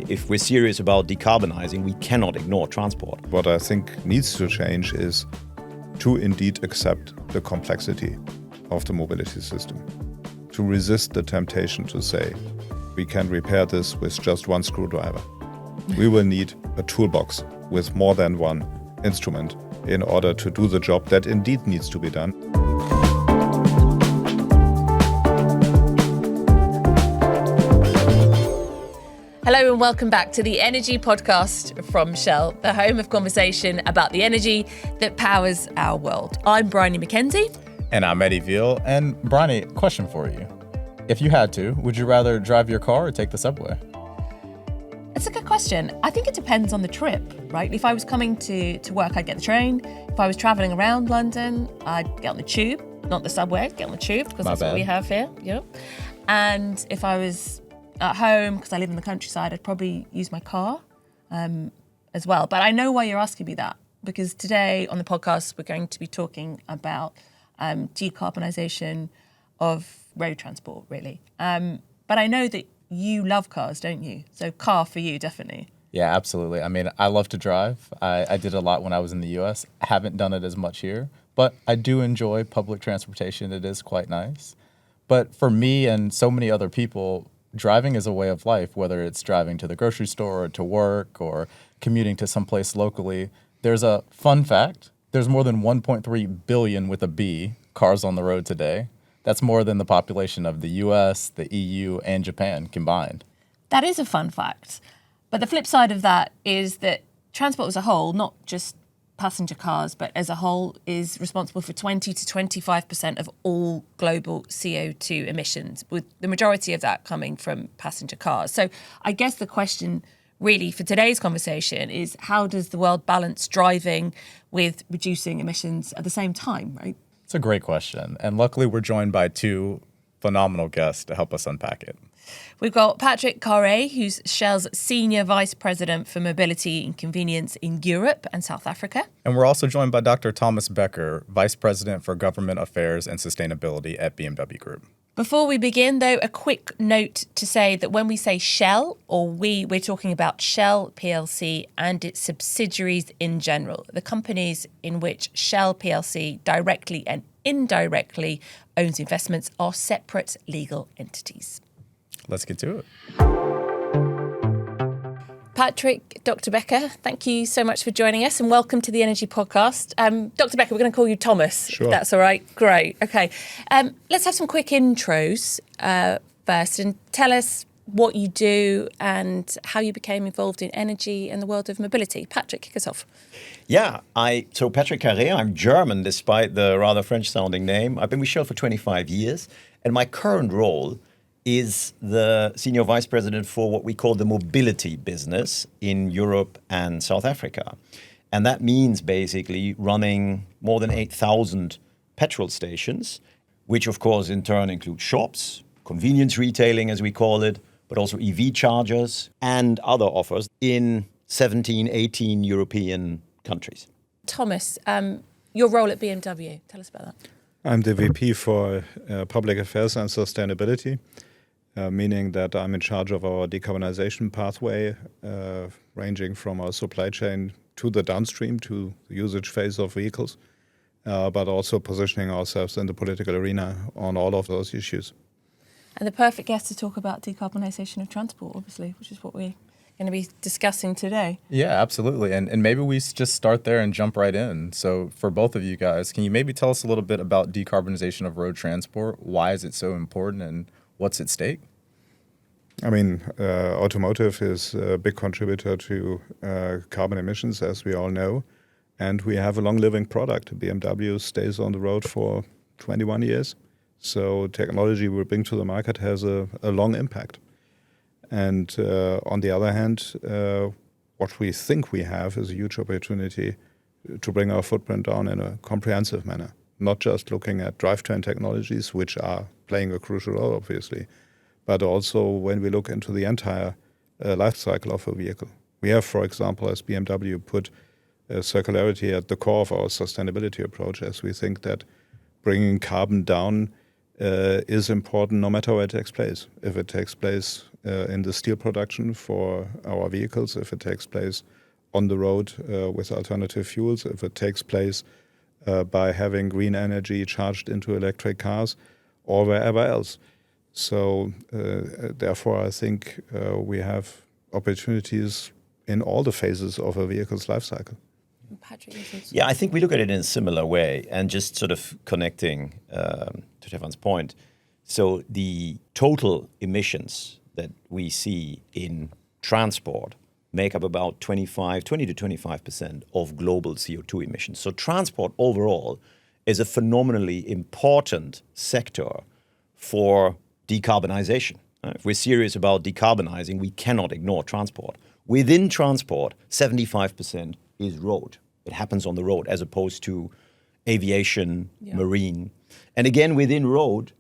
if we're serious about decarbonising, we cannot ignore transport. What I think needs to change is to indeed accept the complexity of the mobility system, to resist the temptation to say, we can repair this with just one screwdriver. We will need a toolbox with more than one instrument in order to do the job that indeed needs to be done. Hello and welcome back to the Energy Podcast from Shell, the home of conversation about the energy that powers our world. I'm Bryony McKenzie. And I'm Eddie Veal. And Bryony, question for you. If you had to, would you rather drive your car or take the subway? That's a good question. I think it depends on the trip, right? If I was coming to work, I'd get the train. If I was travelling around London, I'd get on the tube, not the subway, get on the tube, because that's what we have here. Yep. And if I was at home, because I live in the countryside, I'd probably use my car as well. But I know why you're asking me that, because today on the podcast, we're going to be talking about decarbonisation of road transport, really. But I know that you love cars, don't you? So car for you, definitely. Yeah, absolutely. I mean, I love to drive. I did a lot when I was in the US. Haven't done it as much here, but I do enjoy public transportation. It is quite nice. But for me and so many other people, driving is a way of life, whether it's driving to the grocery store or to work or commuting to someplace locally. There's a fun fact. There's more than 1.3 billion with a B cars on the road today. That's more than the population of the US, the EU, and Japan combined. That is a fun fact. But the flip side of that is that transport as a whole, not just passenger cars, but as a whole, is responsible for 20 to 25% of all global CO2 emissions, with the majority of that coming from passenger cars. So I guess the question really for today's conversation is, how does the world balance driving with reducing emissions at the same time, right? It's a great question. And luckily, we're joined by two phenomenal guests to help us unpack it. We've got Patrick Carré, who's Shell's Senior Vice President for Mobility and Convenience in Europe and South Africa. And we're also joined by Dr. Thomas Becker, Vice President for Government Affairs and Sustainability at BMW Group. Before we begin, though, a quick note to say that when we say Shell, or we're talking about Shell plc and its subsidiaries in general, the companies in which Shell plc directly and indirectly owns investments are separate legal entities. Let's get to it. Patrick, Dr. Becker, thank you so much for joining us and welcome to the Energy Podcast. Dr. Becker, we're going to call you Thomas, Sure. if that's all right. Great. Okay. Let's have some quick intros first and tell us what you do and how you became involved in energy and the world of mobility. Patrick, kick us off. Yeah, so Patrick Carré, I'm German despite the rather French-sounding name. I've been with Shell for 25 years, and my current role is the Senior Vice President for what we call the mobility business in Europe and South Africa. And that means basically running more than 8,000 petrol stations, which of course in turn include shops, convenience retailing as we call it, but also EV chargers and other offers in 17, 18 European countries. Thomas, your role at BMW, tell us about that. I'm the VP for Public Affairs and Sustainability, meaning that I'm in charge of our decarbonization pathway, ranging from our supply chain to the downstream, to the usage phase of vehicles, but also positioning ourselves in the political arena on all of those issues. And the perfect guest to talk about decarbonisation of transport, obviously, which is what we're going to be discussing today. Yeah, absolutely. And maybe we just start there and jump right in. So for both of you guys, can you maybe tell us a little bit about decarbonization of road transport? Why is it so important and what's at stake? I mean, automotive is a big contributor to carbon emissions, as we all know. And we have a long-living product. BMW stays on the road for 21 years. So technology we bring to the market has a long impact. And on the other hand, what we think we have is a huge opportunity to bring our footprint down in a comprehensive manner, not just looking at drivetrain technologies, which are playing a crucial role, obviously, but also when we look into the entire life cycle of a vehicle. We have, for example, as BMW, put circularity at the core of our sustainability approach, as we think that bringing carbon down is important no matter where it takes place. If it takes place in the steel production for our vehicles, if it takes place on the road with alternative fuels, if it takes place by having green energy charged into electric cars, or wherever else. So therefore, I think we have opportunities in all the phases of a vehicle's life cycle. Patrick, yeah, I think we look at it in a similar way, and just sort of connecting to Stefan's point. So the total emissions that we see in transport make up about 20 to 25% of global CO2 emissions. So transport overall is a phenomenally important sector for decarbonization. If we're serious about decarbonizing, we cannot ignore transport. Within transport, 75% is road. It happens on the road as opposed to aviation, marine. And again, within road,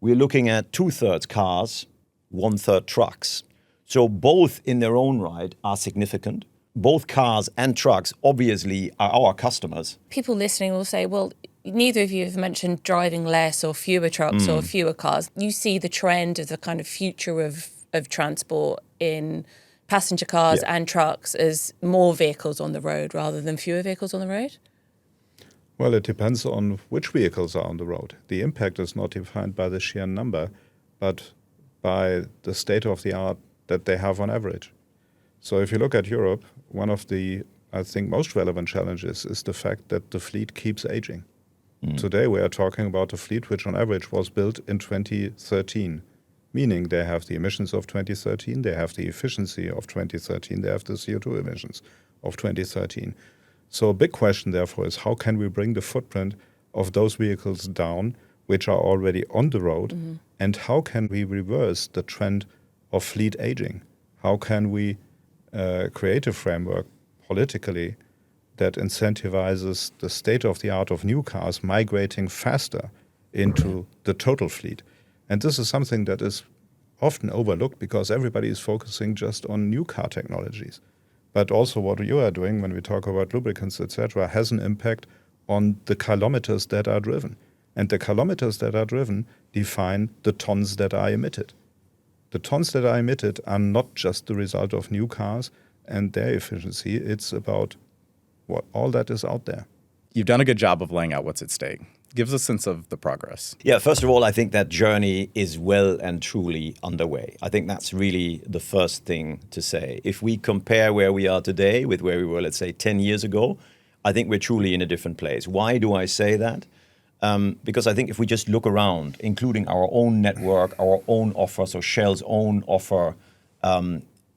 we're looking at 2/3 cars, 1/3 trucks. So both in their own right are significant. Both cars and trucks obviously are our customers. People listening will say, well, neither of you have mentioned driving less or fewer trucks or fewer cars. You see the trend of the kind of future of transport in passenger cars and trucks as more vehicles on the road rather than fewer vehicles on the road? Well, it depends on which vehicles are on the road. The impact is not defined by the sheer number, but by the state of the art that they have on average. So if you look at Europe, one of the, I think, most relevant challenges is the fact that the fleet keeps aging. Today we are talking about a fleet which on average was built in 2013, meaning they have the emissions of 2013, they have the efficiency of 2013, they have the CO2 emissions of 2013. So a big question, therefore, is how can we bring the footprint of those vehicles down, which are already on the road, and how can we reverse the trend of fleet aging? How can we create a framework politically that incentivizes the state-of-the-art of new cars migrating faster into the total fleet? And this is something that is often overlooked because everybody is focusing just on new car technologies. But also what you are doing when we talk about lubricants, etc., has an impact on the kilometers that are driven. And the kilometers that are driven define the tons that are emitted. The tons that are emitted are not just the result of new cars and their efficiency. It's about what all that is out there. You've done a good job of laying out what's at stake. Give us a sense of the progress. Yeah, first of all, I think that journey is well and truly underway. I think that's really the first thing to say. If we compare where we are today with where we were, let's say, 10 years ago, I think we're truly in a different place. Why do I say that? Because I think if we just look around, including our own network, our own offer, so Shell's own offer,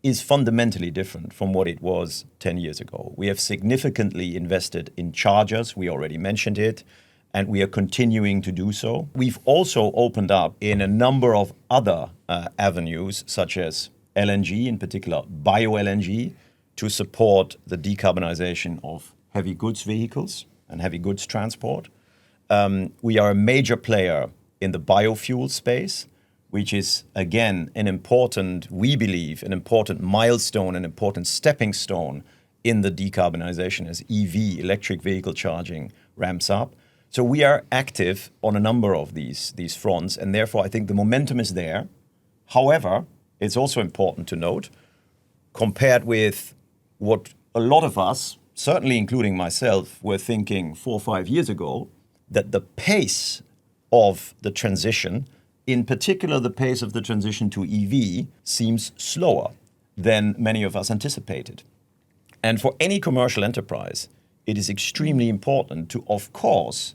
is fundamentally different from what it was 10 years ago. We have significantly invested in chargers. We already mentioned it. And we are continuing to do so. We've also opened up in a number of other avenues, such as LNG, in particular bio-LNG, to support the decarbonization of heavy goods vehicles and heavy goods transport. We are a major player in the biofuel space, which is, again, we believe, an important milestone, an important stepping stone in the decarbonization as EV, electric vehicle charging, ramps up. So we are active on a number of these fronts, and therefore I think the momentum is there. However, it's also important to note, compared with what a lot of us, certainly including myself, were thinking 4 or 5 years ago, that the pace of the transition, in particular the pace of the transition to EV, seems slower than many of us anticipated. And for any commercial enterprise, it is extremely important to, of course,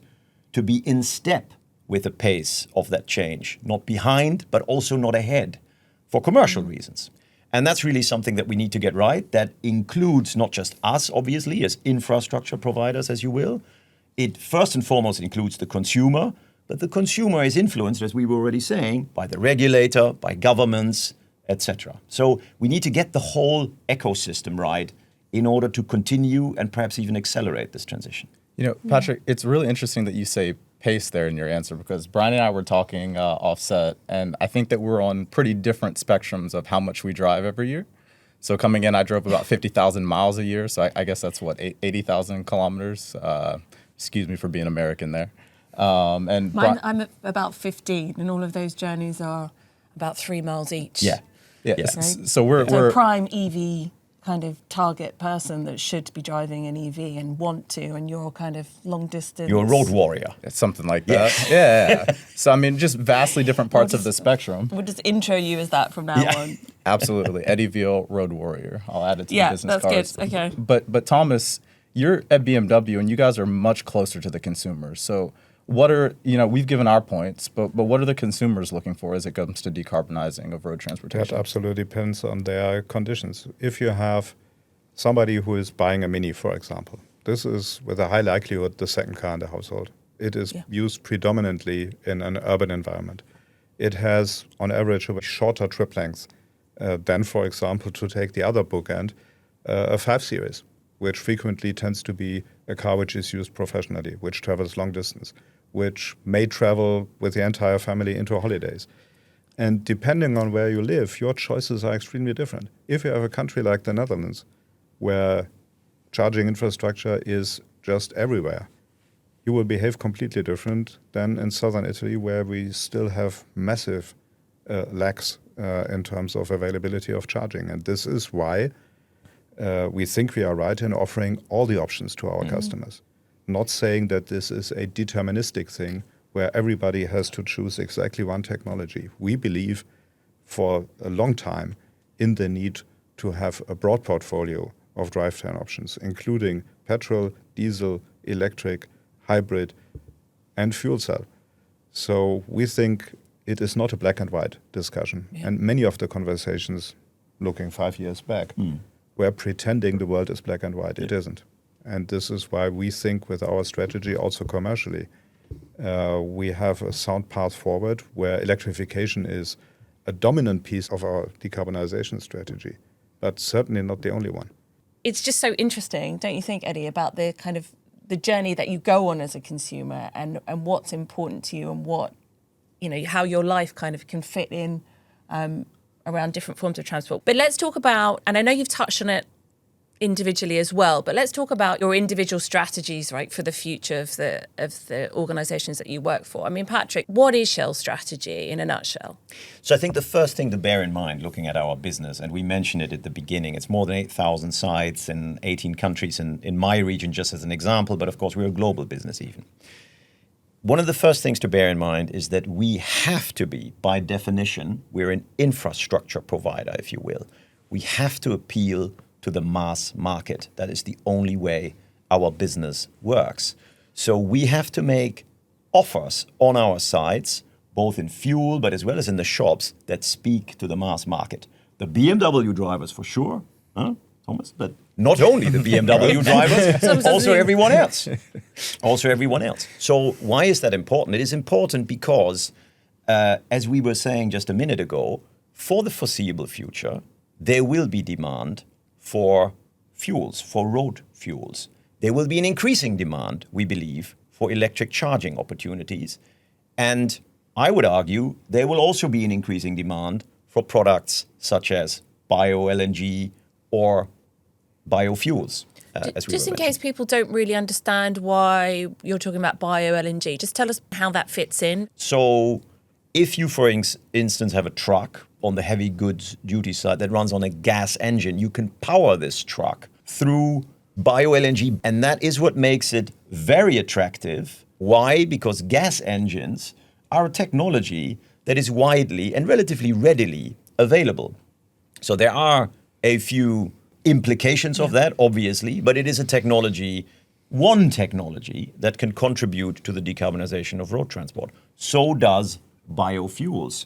to be in step with the pace of that change, not behind, but also not ahead, for commercial reasons. And that's really something that we need to get right. That includes not just us, obviously, as infrastructure providers, as you will. It first and foremost includes the consumer, but the consumer is influenced, as we were already saying, by the regulator, by governments, etc. So we need to get the whole ecosystem right in order to continue and perhaps even accelerate this transition. You know, Patrick, it's really interesting that you say pace there in your answer, because Brian and I were talking offset, and I think that we're on pretty different spectrums of how much we drive every year. So coming in, I drove about 50,000 miles a year. So I guess that's what, 80,000 kilometers? Excuse me for being American there. And I'm at about 15, and all of those journeys are about 3 miles each. Yeah. So we're So a prime EV kind of target person that should be driving an EV and want to, and you're kind of long distance. You're a road warrior. It's something like that. Yeah. So I mean, just vastly different parts of the spectrum. We'll just intro you as that from now on. Absolutely. Eddie Veal, road warrior. I'll add it to the business that's cards. good. Okay. But Thomas, you're at BMW and you guys are much closer to the consumers. So what are, we've given our points, but what are the consumers looking for as it comes to decarbonizing of road transportation? That absolutely depends on their conditions. If you have somebody who is buying a Mini, for example, this is with a high likelihood the second car in the household. It is used predominantly in an urban environment. It has, on average, a shorter trip length than, for example, to take the other bookend, a 5 Series, which frequently tends to be a car which is used professionally, which travels long distance, which may travel with the entire family into holidays. And depending on where you live, your choices are extremely different. If you have a country like the Netherlands, where charging infrastructure is just everywhere, you will behave completely different than in southern Italy, where we still have massive lacks in terms of availability of charging. And this is why we think we are right in offering all the options to our customers. Not saying that this is a deterministic thing where everybody has to choose exactly one technology. We believe for a long time in the need to have a broad portfolio of drivetrain options, including petrol, diesel, electric, hybrid, and fuel cell. So we think it is not a black and white discussion. Yeah. And many of the conversations looking 5 years back were pretending the world is black and white. It isn't. And this is why we think with our strategy, also commercially, we have a sound path forward where electrification is a dominant piece of our decarbonization strategy, but certainly not the only one. It's just so interesting, don't you think, Eddie, about the kind of the journey that you go on as a consumer and what's important to you and what, how your life kind of can fit in around different forms of transport. But let's talk about, and I know you've touched on it individually as well, but let's talk about your individual strategies, right, for the future of the organisations that you work for. I mean, Patrick, what is Shell's strategy in a nutshell? So I think the first thing to bear in mind looking at our business, and we mentioned it at the beginning, it's more than 8,000 sites in 18 countries in my region, just as an example, but of course we're a global business even. One of the first things to bear in mind is that we have to be, by definition, we're an infrastructure provider, if you will. We have to appeal to the mass market. That is the only way our business works. So we have to make offers on our sites, both in fuel, but as well as in the shops, that speak to the mass market. The BMW drivers for sure, Thomas? But not only the BMW drivers, also everyone else. Also everyone else. So why is that important? It is important because, as we were saying just a minute ago, for the foreseeable future, there will be demand for fuels, for road fuels. There will be an increasing demand, we believe, for electric charging opportunities. And I would argue there will also be an increasing demand for products such as bio-LNG or biofuels. Just in case people don't really understand why you're talking about bio-LNG, just tell us how that fits in. So if you, for instance, have a truck on the heavy goods duty side that runs on a gas engine, you can power this truck through bio-LNG. And that is what makes it very attractive. Why? Because gas engines are a technology that is widely and relatively readily available. So there are a few implications of that, obviously, but it is a technology, one technology that can contribute to the decarbonization of road transport. So does biofuels,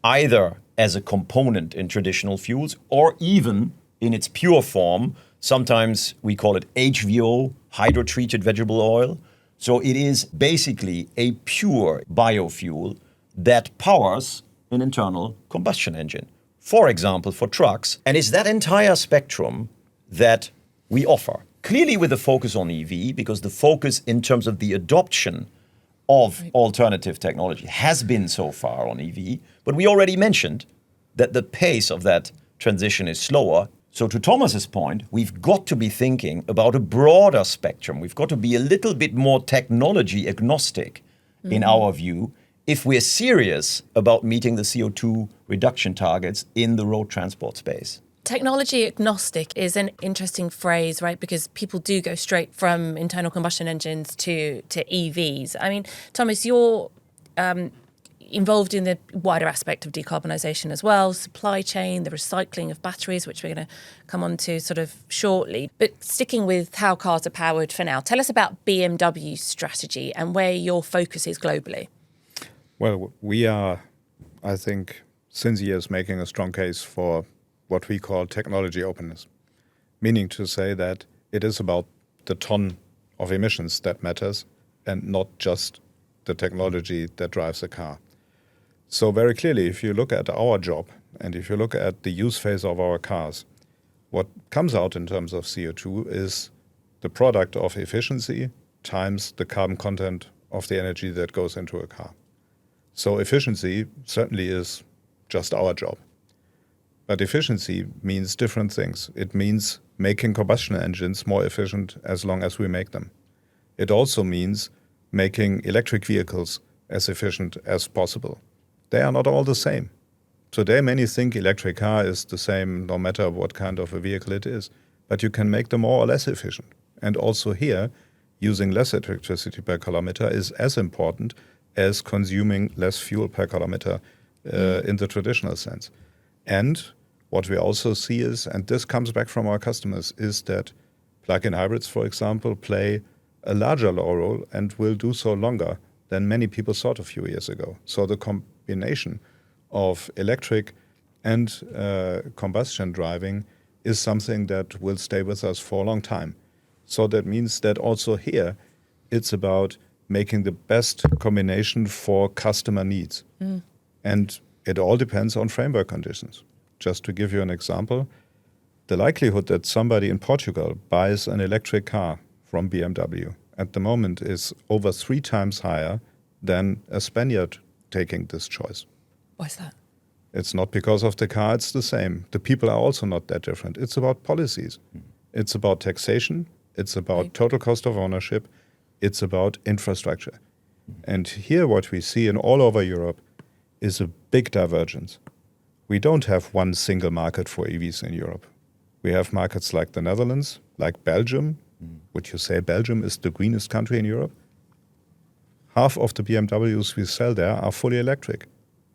either as a component in traditional fuels or even in its pure form. Sometimes we call it HVO, hydrotreated vegetable oil. So it is basically a pure biofuel that powers an internal combustion engine, for example, for trucks. And it's that entire spectrum that we offer. Clearly with a focus on EV, because the focus in terms of the adoption of alternative technology has been so far on EV, but we already mentioned that the pace of that transition is slower. So to Thomas's point, we've got to be thinking about a broader spectrum. We've got to be a little bit more technology agnostic in our view, if we're serious about meeting the CO2 reduction targets in the road transport space. Technology agnostic is an interesting phrase, right? Because people do go straight from internal combustion engines to EVs. I mean, Thomas, you're involved in the wider aspect of decarbonisation as well, supply chain, the recycling of batteries, which we're going to come on to sort of shortly. But sticking with how cars are powered for now, tell us about BMW's strategy and where your focus is globally. Well, we are, I think, since years making a strong case for what we call technology openness, meaning to say that it is about the ton of emissions that matters and not just the technology that drives a car. So very clearly, if you look at our job and if you look at the use phase of our cars, what comes out in terms of CO2 is the product of efficiency times the carbon content of the energy that goes into a car. So efficiency certainly is just our job. But efficiency means different things. It means making combustion engines more efficient as long as we make them. It also means making electric vehicles as efficient as possible. They are not all the same. Today, many think electric car is the same no matter what kind of a vehicle it is. But you can make them more or less efficient. And also here, using less electricity per kilometer is as important as consuming less fuel per kilometer in the traditional sense. And what we also see is, and this comes back from our customers, is that plug-in hybrids, for example, play a larger role and will do so longer than many people thought a few years ago. So the combination of electric and combustion driving is something that will stay with us for a long time. So that means that also here, it's about making the best combination for customer needs. And it all depends on framework conditions. Just to give you an example, the likelihood that somebody in Portugal buys an electric car from BMW at the moment is over 3 times higher than a Spaniard taking this choice. Why is that? It's not because of the car, it's the same. The people are also not that different. It's about policies. It's about taxation. It's about total cost of ownership. It's about infrastructure. And here what we see in all over Europe is a big divergence. We don't have one single market for EVs in Europe. We have markets like the Netherlands, like Belgium. Would you say Belgium is the greenest country in Europe? Half of the BMWs we sell there are fully electric,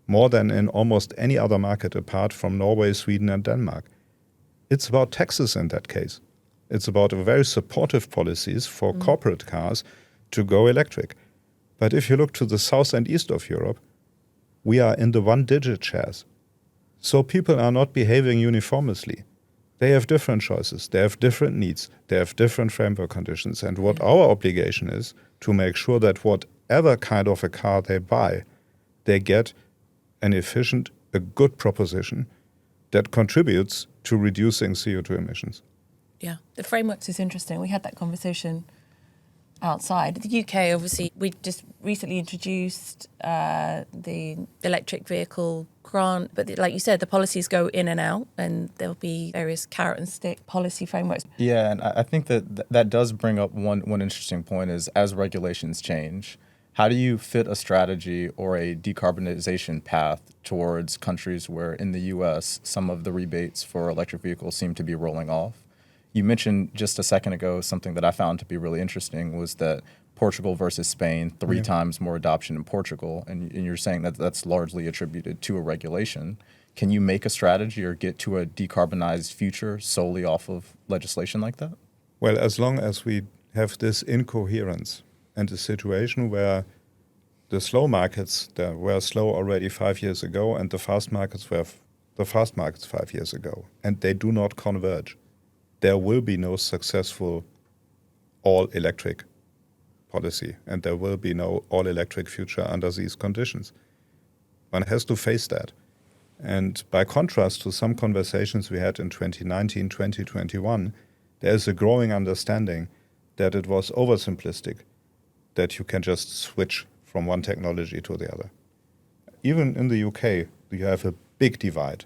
more than in almost any other market apart from Norway, Sweden and Denmark. It's about taxes in that case. It's about very supportive policies for corporate cars to go electric. But if you look to the south and east of Europe, we are in the one-digit shares. So people are not behaving uniformly. They have different choices. They have different needs. They have different framework conditions. And what our obligation is to make sure that whatever kind of a car they buy, they get an efficient, a good proposition that contributes to reducing CO2 emissions. Yeah, the frameworks is interesting. We had that conversation outside. The UK, obviously, we just recently introduced the electric vehicle grant, but like you said, the policies go in and out and there'll be various carrot and stick policy frameworks. Yeah, and I think that does bring up one interesting point is as regulations change, how do you fit a strategy or a decarbonization path towards countries where in the US, some of the rebates for electric vehicles seem to be rolling off? You mentioned just a second ago something that I found to be really interesting was that Portugal versus Spain, 3 times more adoption in Portugal, and you're saying that that's largely attributed to a regulation. Can you make a strategy or get to a decarbonized future solely off of legislation like that? Well, as long as we have this incoherence and a situation where the slow markets were slow already 5 years ago and the fast markets were the fast markets 5 years ago, and they do not converge, there will be no successful all-electric policy, and there will be no all-electric future under these conditions. One has to face that. And by contrast to some conversations we had in 2019, 2021, there is a growing understanding that it was oversimplistic, that you can just switch from one technology to the other. Even in the UK, you have a big divide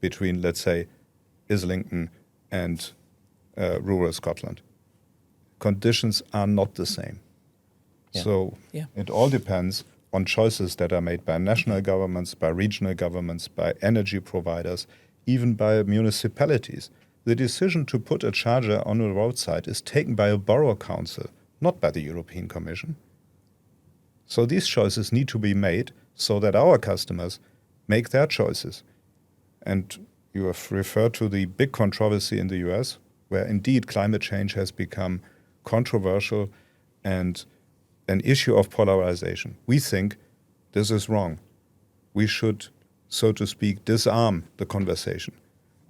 between, let's say, Islington and rural Scotland. Conditions are not the same. So it all depends on choices that are made by national governments, by regional governments, by energy providers, even by municipalities. The decision to put a charger on a roadside is taken by a borough council, not by the European Commission. So these choices need to be made so that our customers make their choices. And you have referred to the big controversy in the US, where indeed climate change has become controversial and an issue of polarization. We think this is wrong. We should, so to speak, disarm the conversation.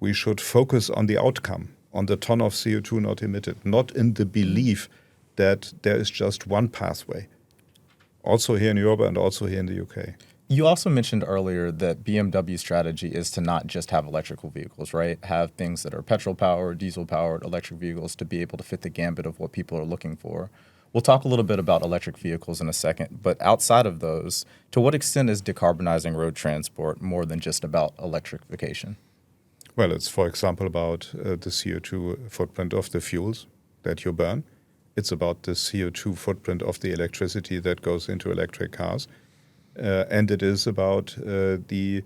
We should focus on the outcome, on the ton of CO2 not emitted, not in the belief that there is just one pathway. Also here in Europe and also here in the UK. You also mentioned earlier that BMW's strategy is to not just have electrical vehicles, right? Have things that are petrol-powered, diesel-powered, electric vehicles to be able to fit the gambit of what people are looking for. We'll talk a little bit about electric vehicles in a second, but outside of those, to what extent is decarbonizing road transport more than just about electrification? Well, it's, for example, about the CO2 footprint of the fuels that you burn. It's about the CO2 footprint of the electricity that goes into electric cars. And it is about the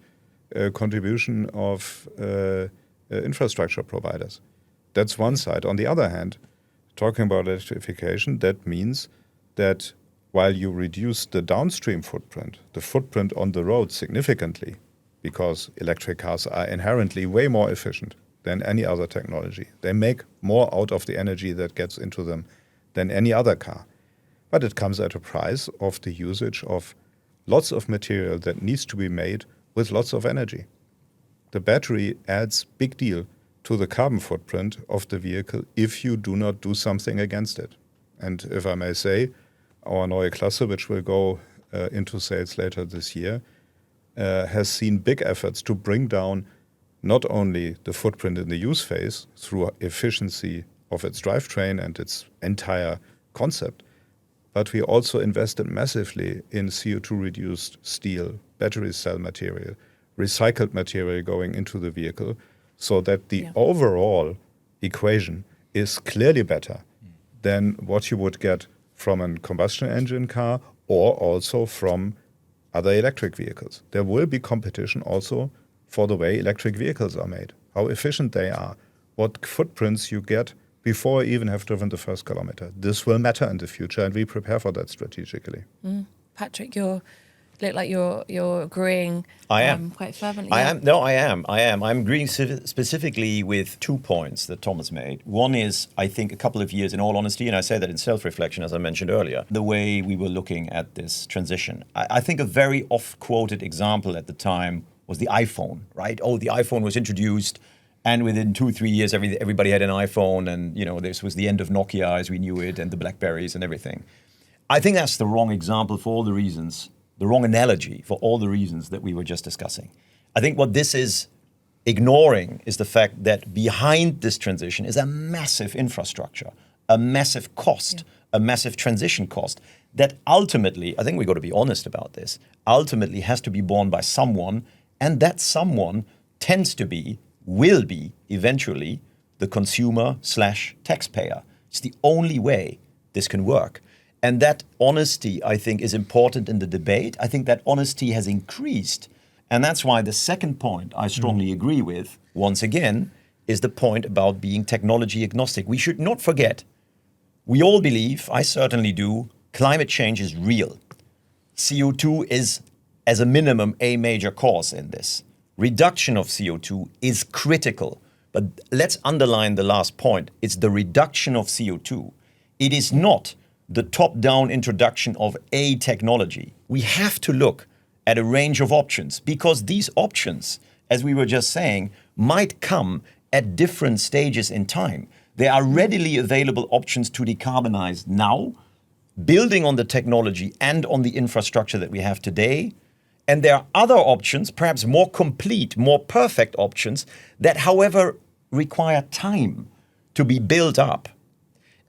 contribution of infrastructure providers. That's one side. On the other hand, talking about electrification, that means that while you reduce the downstream footprint, the footprint on the road significantly, because electric cars are inherently way more efficient than any other technology. They make more out of the energy that gets into them than any other car. But it comes at a price of the usage of lots of material that needs to be made with lots of energy. The battery adds big deal to the carbon footprint of the vehicle if you do not do something against it. And if I may say, our Neue Klasse, which will go into sales later this year, has seen big efforts to bring down not only the footprint in the use phase through efficiency of its drivetrain and its entire concept, but we also invested massively in CO2-reduced steel, battery cell material, recycled material going into the vehicle, so that the overall equation is clearly better than what you would get from a combustion engine car or also from other electric vehicles. There will be competition also for the way electric vehicles are made, how efficient they are, what footprints you get before you even have driven the first kilometer. This will matter in the future, and we prepare for that strategically. Patrick, you look like you're agreeing. I am quite fervently. I am. No, I am. I'm agreeing specifically with 2 points that Thomas made. One is, I think, a couple of years, in all honesty, and I say that in self-reflection, as I mentioned earlier, the way we were looking at this transition. I think a very oft-quoted example at the time was the iPhone, right? Oh, the iPhone was introduced, and within 2-3 years, everybody had an iPhone, and this was the end of Nokia as we knew it, and the Blackberries and everything. I think that's the wrong example for all the reasons, the wrong analogy for all the reasons that we were just discussing. I think what this is ignoring is the fact that behind this transition is a massive infrastructure, a massive cost, a massive transition cost that ultimately, I think we've got to be honest about this, ultimately has to be borne by someone, and that someone tends to be, will be, eventually, the consumer/taxpayer. It's the only way this can work. And that honesty, I think, is important in the debate. I think that honesty has increased. And that's why the second point I strongly agree with, once again, is the point about being technology agnostic. We should not forget, we all believe, I certainly do, climate change is real. CO2 is, as a minimum, a major cause in this. Reduction of CO2 is critical. But let's underline the last point. It's the reduction of CO2. It is not the top-down introduction of a technology. We have to look at a range of options, because these options, as we were just saying, might come at different stages in time. There are readily available options to decarbonize now, building on the technology and on the infrastructure that we have today. And there are other options, perhaps more complete, more perfect options, that, however, require time to be built up.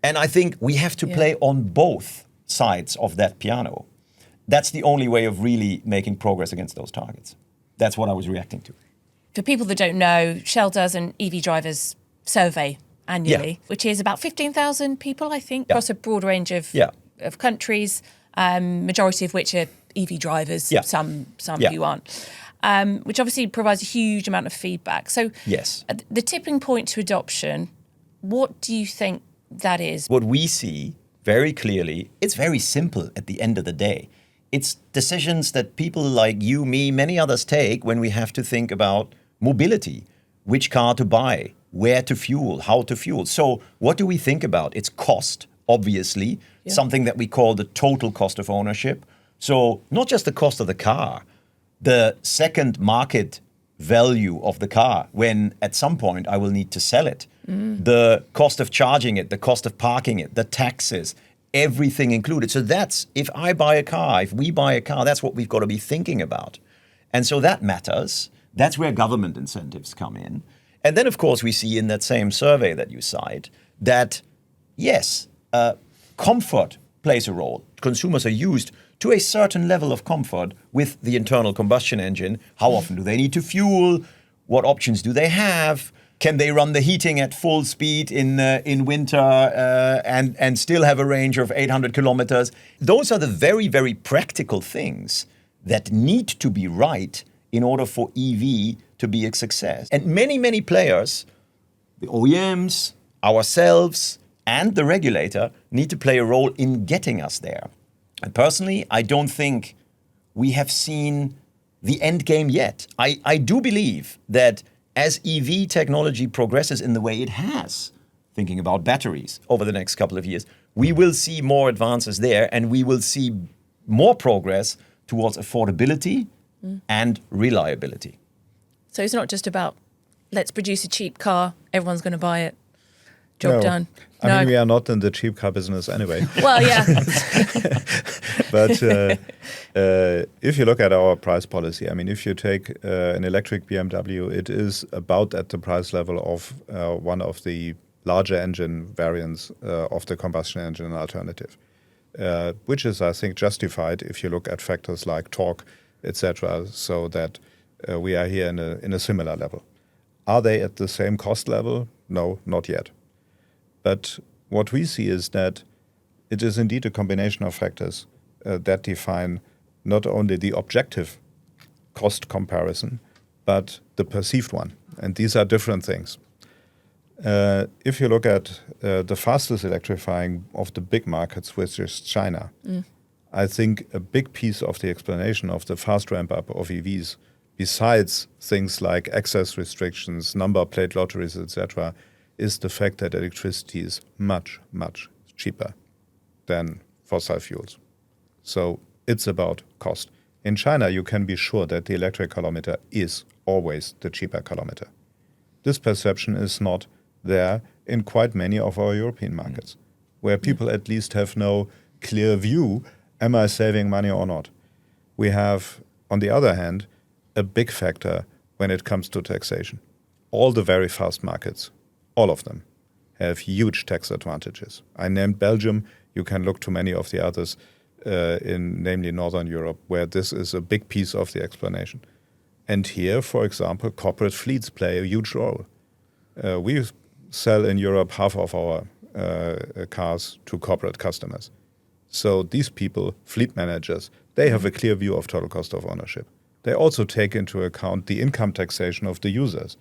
And I think we have to play on both sides of that piano. That's the only way of really making progress against those targets. That's what I was reacting to. For people that don't know, Shell does an EV drivers survey annually, which is about 15,000 people, I think, across a broad range of of countries, majority of which are EV drivers, Yeah. some Yeah. who aren't, which obviously provides a huge amount of feedback. So Yes. at the tipping point to adoption, what do you think that is? What we see very clearly, it's very simple at the end of the day. It's decisions that people like you, me, many others take when we have to think about mobility, which car to buy, where to fuel, how to fuel. So what do we think about? It's cost, obviously, something that we call the total cost of ownership. So not just the cost of the car, the second market value of the car when at some point I will need to sell it. The cost of charging it, the cost of parking it, the taxes, everything included. So that's, if I buy a car, if we buy a car, that's what we've got to be thinking about. And so that matters. That's where government incentives come in. And then, of course, we see in that same survey that you cite that, yes, comfort plays a role. Consumers are used to a certain level of comfort with the internal combustion engine. How often do they need to fuel? What options do they have? Can they run the heating at full speed in winter and still have a range of 800 kilometers? Those are the very, very practical things that need to be right in order for EV to be a success. And many, many players, the OEMs, ourselves, and the regulator need to play a role in getting us there. And personally, I don't think we have seen the end game yet. I do believe that as EV technology progresses in the way it has, thinking about batteries over the next couple of years, we will see more advances there and we will see more progress towards affordability and reliability. So it's not just about, let's produce a cheap car, everyone's going to buy it, job done. I mean, we are not in the cheap car business anyway. Well, yeah. But if you look at our price policy, I mean, if you take an electric BMW, it is about at the price level of one of the larger engine variants of the combustion engine alternative, which is, I think, justified if you look at factors like torque, etc., so that we are here in a similar level. Are they at the same cost level? No, not yet. But what we see is that it is indeed a combination of factors that define not only the objective cost comparison, but the perceived one. And these are different things. If you look at the fastest electrifying of the big markets, which is China, I think a big piece of the explanation of the fast ramp-up of EVs, besides things like access restrictions, number plate lotteries, etc., is the fact that electricity is much, much cheaper than fossil fuels. So it's about cost. In China, you can be sure that the electric kilometer is always the cheaper kilometer. This perception is not there in quite many of our European markets, where people at least have no clear view, am I saving money or not? We have, on the other hand, a big factor when it comes to taxation. All the very fast markets, all of them, have huge tax advantages. I named Belgium. You can look to many of the others, namely Northern Europe, where this is a big piece of the explanation. And here, for example, corporate fleets play a huge role. We sell in Europe half of our cars to corporate customers. So these people, fleet managers, they have a clear view of total cost of ownership. They also take into account the income taxation of the users.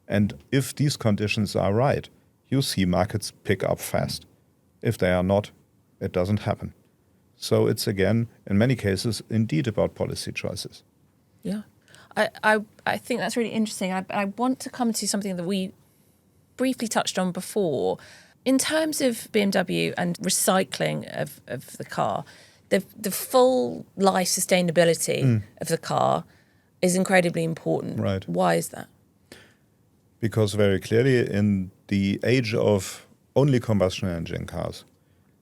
And if these conditions are right, you see markets pick up fast. If they are not, it doesn't happen. So it's, again, in many cases, indeed about policy choices. Yeah. I think that's really interesting. I want to come to something that we briefly touched on before. In terms of BMW and recycling of the car, the full life sustainability of the car is incredibly important. Right. Why is that? Because very clearly in the age of only combustion engine cars,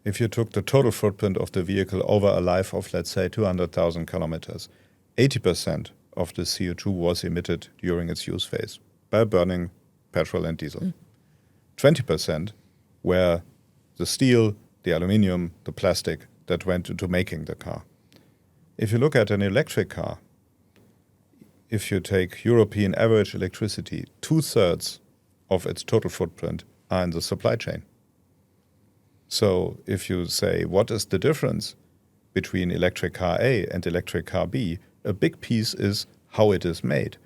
if you took the total footprint of the vehicle over a life of, let's say, 200,000 kilometers, 80% of the CO2 was emitted during its use phase by burning petrol and diesel. 20% were the steel, the aluminium, the plastic that went into making the car. If you look at an electric car, if you take European average electricity, 2/3 of its total footprint are in the supply chain. So if you say, what is the difference between electric car A and electric car B, a big piece is how it is made.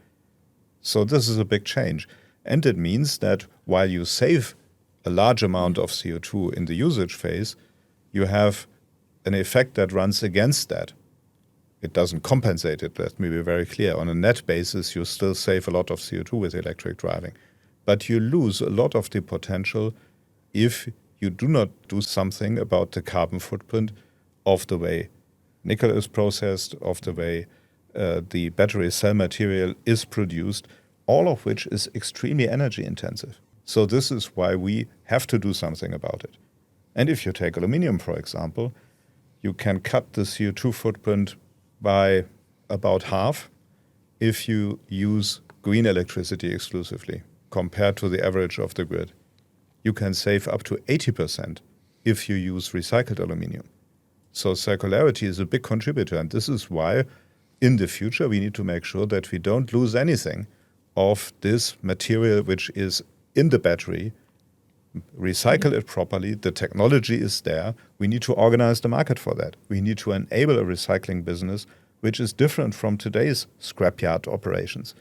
So this is a big change. And it means that while you save a large amount of CO2 in the usage phase, you have an effect that runs against that. It doesn't compensate it, let me be very clear. On a net basis, you still save a lot of CO2 with electric driving. But you lose a lot of the potential if you do not do something about the carbon footprint of the way nickel is processed, of the way the battery cell material is produced, all of which is extremely energy intensive. So this is why we have to do something about it. And if you take aluminium, for example, you can cut the CO2 footprint by about half if you use green electricity exclusively compared to the average of the grid. You can save up to 80% if you use recycled aluminium. So circularity is a big contributor, and this is why in the future we need to make sure that we don't lose anything of this material which is in the battery, recycle it properly, the technology is there, we need to organize the market for that. We need to enable a recycling business which is different from today's scrapyard operations.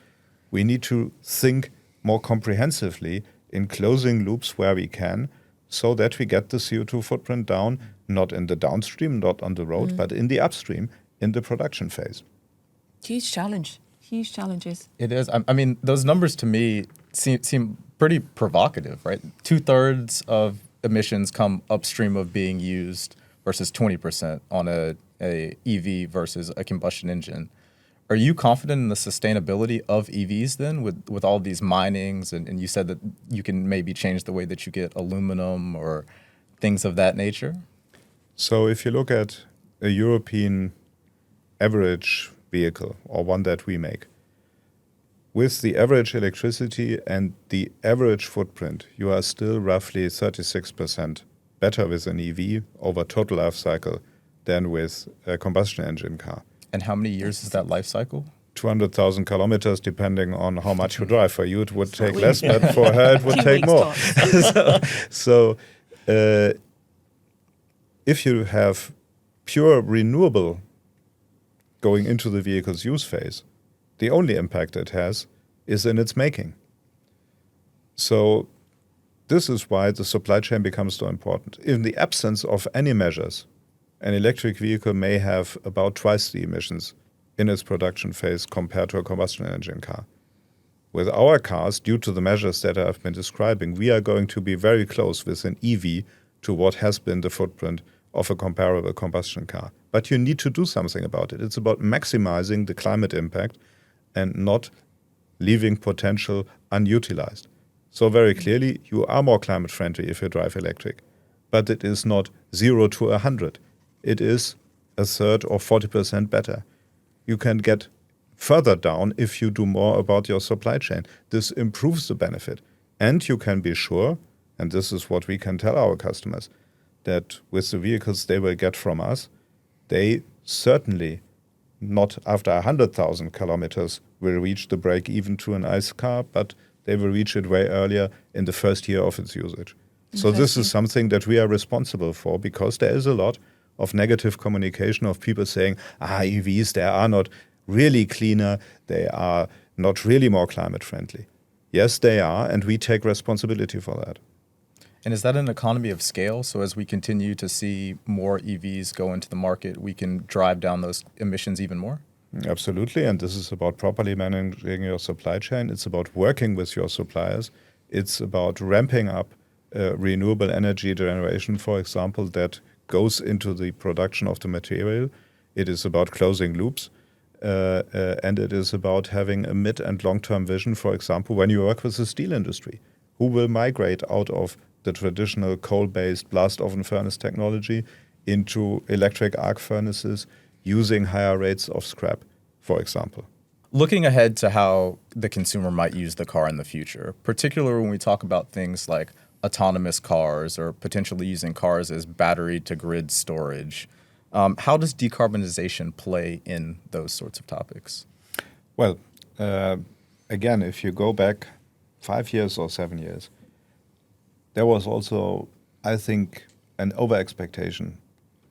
We need to think more comprehensively in closing loops where we can so that we get the CO2 footprint down, not in the downstream, not on the road, but in the upstream, in the production phase. Huge challenge. Huge challenges. It is. I mean, those numbers to me seem pretty provocative, right? 2/3 of emissions come upstream of being used versus 20% on a EV versus a combustion engine. Are you confident in the sustainability of EVs then with all these minings? And you said that you can maybe change the way that you get aluminum or things of that nature? So if you look at a European average vehicle or one that we make, with the average electricity and the average footprint, you are still roughly 36% better with an EV over total life cycle than with a combustion engine car. And how many years is that life cycle? 200,000 kilometers, depending on how much you drive. For you, it would take less, but for her, it would take more. So if you have pure renewable going into the vehicle's use phase, the only impact it has is in its making. So this is why the supply chain becomes so important. In the absence of any measures, an electric vehicle may have about twice the emissions in its production phase compared to a combustion engine car. With our cars, due to the measures that I've been describing, we are going to be very close with an EV to what has been the footprint of a comparable combustion car. But you need to do something about it. It's about maximizing the climate impact and not leaving potential unutilized. So very clearly, you are more climate friendly if you drive electric. But it is not 0 to 100. It is a third or 40% better. You can get further down if you do more about your supply chain. This improves the benefit. And you can be sure, and this is what we can tell our customers, that with the vehicles they will get from us, they certainly not after 100,000 kilometers will reach the break even to an ICE car, but they will reach it way earlier in the first year of its usage. So this is something that we are responsible for because there is a lot of negative communication of people saying, EVs, they are not really cleaner, they are not really more climate friendly. Yes, they are, and we take responsibility for that. And is that an economy of scale? So as we continue to see more EVs go into the market, we can drive down those emissions even more? Absolutely, and this is about properly managing your supply chain. It's about working with your suppliers. It's about ramping up renewable energy generation, for example, that goes into the production of the material. It is about closing loops, and it is about having a mid- and long-term vision, for example, when you work with the steel industry, who will migrate out of the traditional coal-based blast oven furnace technology into electric arc furnaces using higher rates of scrap, for example. Looking ahead to how the consumer might use the car in the future, particularly when we talk about things like autonomous cars or potentially using cars as battery to grid storage, how does decarbonization play in those sorts of topics? Well, again, if you go back 5 years or 7 years, there was also, I think, an over-expectation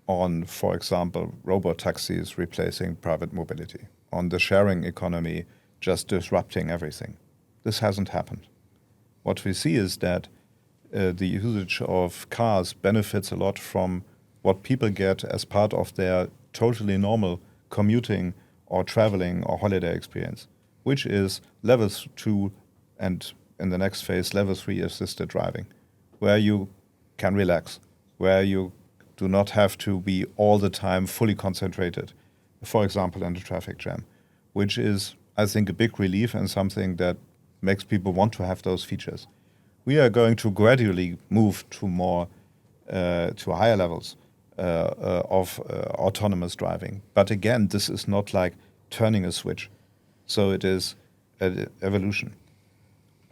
on, for example, robot taxis replacing private mobility, on the sharing economy just disrupting everything. This hasn't happened. What we see is that the usage of cars benefits a lot from what people get as part of their totally normal commuting or traveling or holiday experience, which is level 2 and in the next phase, level 3 assisted driving, where you can relax, where you do not have to be all the time fully concentrated, for example, in a traffic jam, which is, I think, a big relief and something that makes people want to have those features. We are going to gradually move to more, to higher levels of autonomous driving. But again, this is not like turning a switch. So it is an evolution.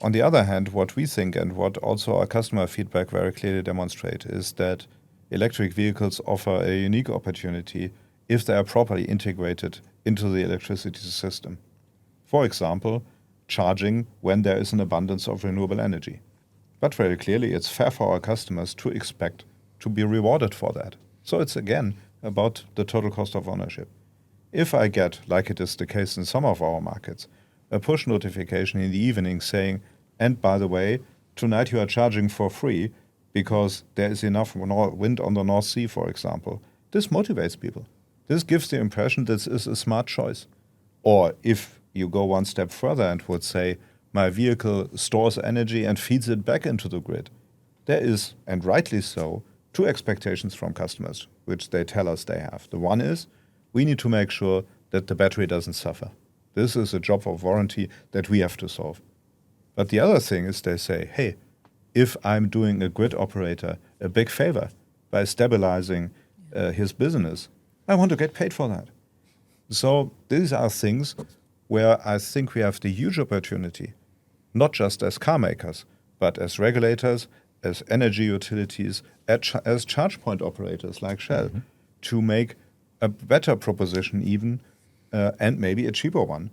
On the other hand, what we think and what also our customer feedback very clearly demonstrate is that electric vehicles offer a unique opportunity if they are properly integrated into the electricity system. For example, charging when there is an abundance of renewable energy. But very clearly, it's fair for our customers to expect to be rewarded for that. So it's again about the total cost of ownership. If I get, like it is the case in some of our markets, a push notification in the evening saying, and by the way, tonight you are charging for free because there is enough wind on the North Sea, for example, this motivates people. This gives the impression this is a smart choice. Or if you go one step further and would say, my vehicle stores energy and feeds it back into the grid, there is, and rightly so, two expectations from customers, which they tell us they have. The one is, we need to make sure that the battery doesn't suffer. This is a job of warranty that we have to solve. But the other thing is they say, hey, if I'm doing a grid operator a big favor by stabilizing his business, I want to get paid for that. So these are things where I think we have the huge opportunity, not just as car makers, but as regulators, as energy utilities, as charge point operators like Shell, to make a better proposition even, and maybe a cheaper one,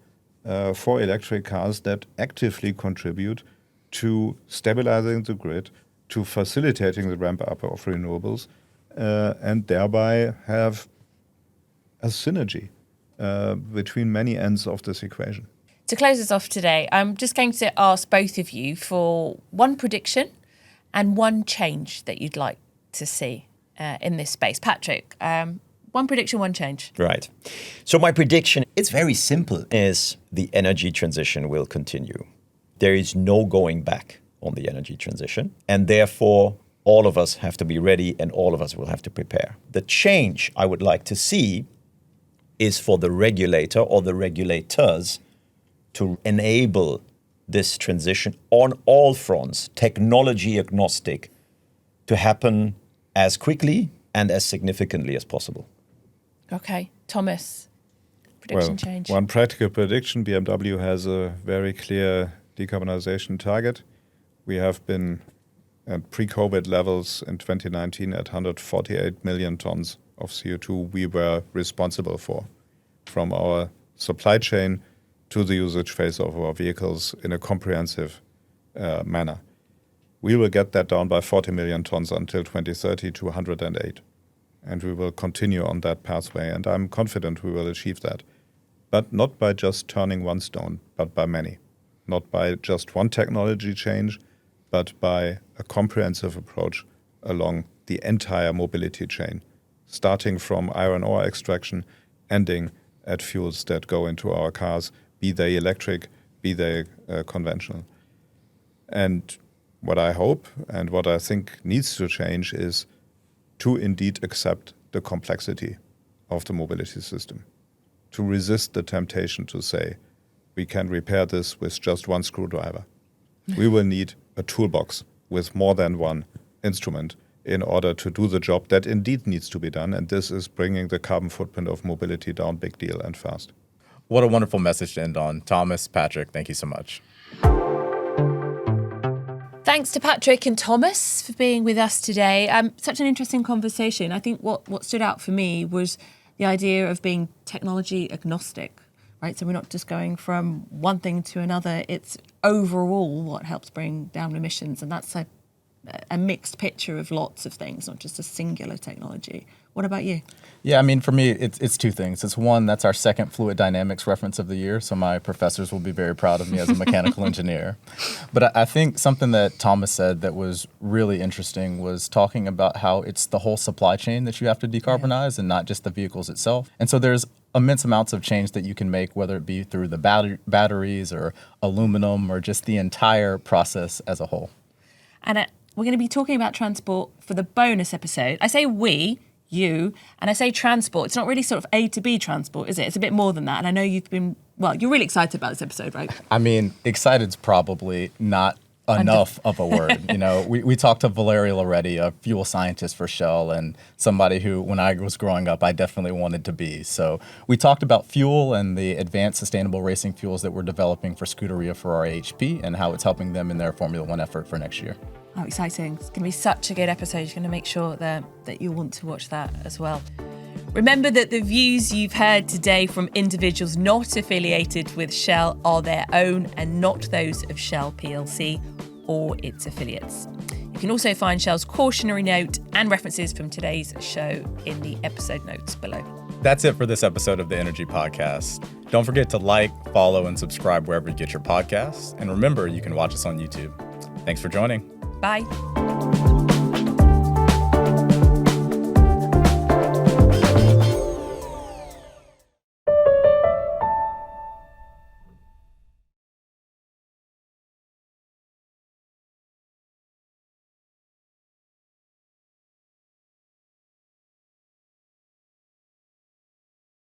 for electric cars that actively contribute to stabilizing the grid, to facilitating the ramp up of renewables, and thereby have a synergy between many ends of this equation. To close us off today, I'm just going to ask both of you for one prediction and one change that you'd like to see in this space. Patrick, one prediction, one change. Right. So my prediction, it's very simple, is the energy transition will continue. There is no going back on the energy transition. And therefore, all of us have to be ready and all of us will have to prepare. The change I would like to see is for the regulator or the regulators to enable this transition on all fronts, technology agnostic, to happen as quickly and as significantly as possible. Okay, Thomas, prediction change. One practical prediction, BMW has a very clear decarbonization target. We have been at pre-COVID levels in 2019 at 148 million tons of CO2 we were responsible for, from our supply chain to the usage phase of our vehicles in a comprehensive manner. We will get that down by 40 million tons until 2030 to 108. And we will continue on that pathway, and I'm confident we will achieve that. But not by just turning one stone, but by many. Not by just one technology change, but by a comprehensive approach along the entire mobility chain, starting from iron ore extraction, ending at fuels that go into our cars, be they electric, be they conventional. And what I hope and what I think needs to change is to indeed accept the complexity of the mobility system, to resist the temptation to say, we can repair this with just one screwdriver. We will need a toolbox with more than one instrument in order to do the job that indeed needs to be done, and this is bringing the carbon footprint of mobility down, big deal, and fast. What a wonderful message to end on. Thomas, Patrick, thank you so much. Thanks to Patrick and Thomas for being with us today. Such an interesting conversation. I think what stood out for me was the idea of being technology agnostic, right? So we're not just going from one thing to another. It's overall what helps bring down emissions. And that's a a mixed picture of lots of things, not just a singular technology. What about you? Yeah, I mean, for me, it's two things. It's one, that's our second fluid dynamics reference of the year, so my professors will be very proud of me as a mechanical engineer. But I think something that Thomas said that was really interesting was talking about how it's the whole supply chain that you have to decarbonize and not just the vehicles itself. And so there's immense amounts of change that you can make, whether it be through the batteries or aluminum or just the entire process as a whole. And we're going to be talking about transport for the bonus episode. I say we, you, and I say transport. It's not really sort of A to B transport, is it? It's a bit more than that. And I know you've been, you're really excited about this episode, right? I mean, excited's probably not enough of a word. You know, we talked to Valeria Loretti, a fuel scientist for Shell, and somebody who, when I was growing up, I definitely wanted to be. So we talked about fuel and the advanced sustainable racing fuels that we're developing for Scuderia for our AHP and how it's helping them in their Formula One effort for next year. Oh, exciting. It's going to be such a good episode. You're going to make sure that you want to watch that as well. Remember that the views you've heard today from individuals not affiliated with Shell are their own and not those of Shell plc or its affiliates. You can also find Shell's cautionary note and references from today's show in the episode notes below. That's it for this episode of the Energy Podcast. Don't forget to like, follow, and subscribe wherever you get your podcasts. And remember, you can watch us on YouTube. Thanks for joining. Bye.